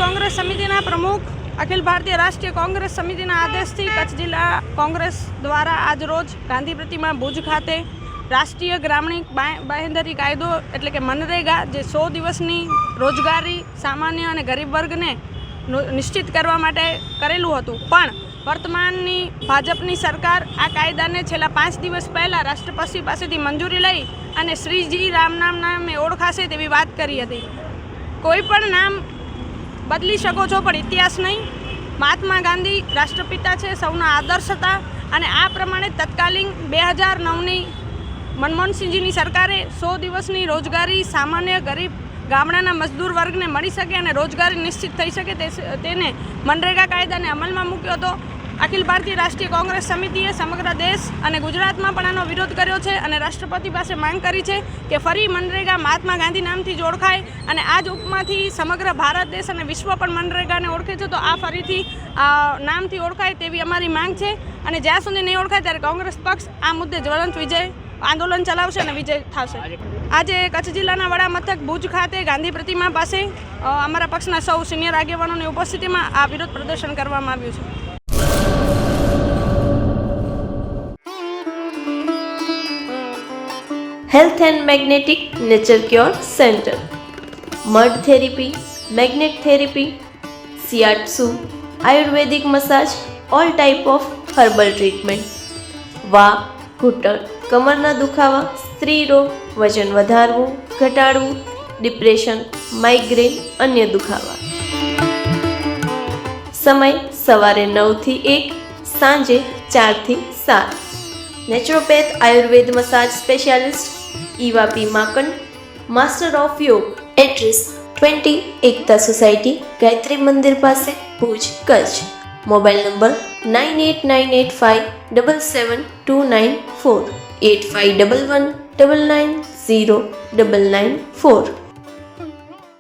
કોંગ્રેસ સમિતિના પ્રમુખ અખિલ ભારતીય રાષ્ટ્રીય કોંગ્રેસ સમિતિના આદેશથી કચ્છ જિલ્લા કોંગ્રેસ દ્વારા આજરોજ ગાંધી પ્રતિમા ભુજ ખાતે રાષ્ટ્રીય ગ્રામીણ બાંહેધરી કાયદો એટલે કે મનરેગા જે 100 દિવસની રોજગારી સામાન્ય અને ગરીબ વર્ગને નિશ્ચિત કરવા માટે કરેલું હતું, પણ વર્તમાનની ભાજપની સરકાર આ કાયદાને છેલ્લા 5 દિવસ પહેલાં રાષ્ટ્રપતિ પાસેથી મંજૂરી લઈ અને શ્રીજી રામ નામે ઓળખાશે તેવી વાત કરી હતી. કોઈ પણ નામ બદલી શકો છો પણ ઇતિહાસ નહીં. મહાત્મા ગાંધી રાષ્ટ્રપિતા છે, સૌના આદર્શ હતા અને આ પ્રમાણે તત્કાલીન 2009ની મનમોહનસિંહજીની સરકારે 100 દિવસની રોજગારી સામાન્ય ગરીબ ગામડાના મજદૂર વર્ગને મળી શકે અને રોજગારી નિશ્ચિત થઈ શકે તેને મનરેગા કાયદાને અમલમાં મૂક્યો હતો. અખિલ ભારતીય રાષ્ટ્રીય કોંગ્રેસ સમિતિએ સમગ્ર દેશ અને ગુજરાતમાં પણ આનો વિરોધ કર્યો છે અને રાષ્ટ્રપતિ પાસે માંગ કરી છે કે ફરી મનરેગા મહાત્મા ગાંધી નામથી જ ઓળખાય અને આ જ ઉપમાથી સમગ્ર ભારત દેશ અને વિશ્વ પણ મનરેગાને ઓળખે છે, તો આ ફરીથી નામથી ઓળખાય તેવી અમારી માંગ છે. અને જ્યાં સુધી નહીં ઓળખાય ત્યારે કોંગ્રેસ પક્ષ આ મુદ્દે જ્વલંત વિજય આંદોલન ચલાવશે અને વિજય થશે. આજે કચ્છ જિલ્લાના વડા મથક ભુજ ખાતે ગાંધી પ્રતિમા પાસે અમારા પક્ષના સૌ સિનિયર આગેવાનોની ઉપસ્થિતિમાં આ વિરોધ પ્રદર્શન કરવામાં આવ્યું છે. Health and magnetic nature cure centre, mud therapy, magnet therapy, shiatsu, ayurvedic massage, all type of herbal treatment, વા, ઘૂંટણ, કમરના દુખાવા, સ્ત્રી રોગ, વજન વધારવું, ઘટાડવું, ડિપ્રેશન, માઇગ્રેન, અન્ય દુખાવા. સમય સવારે 9 થી 1, સાંજે 4 થી 7. Naturopath Ayurveda massage specialist Eva P માકન, master of યોગ. એડ્રેસ 20 એકતા સોસાયટી, ગાયત્રી મંદિર પાસે, ભુજ, કચ્છ. Mobile number 9898577294, 8511990994.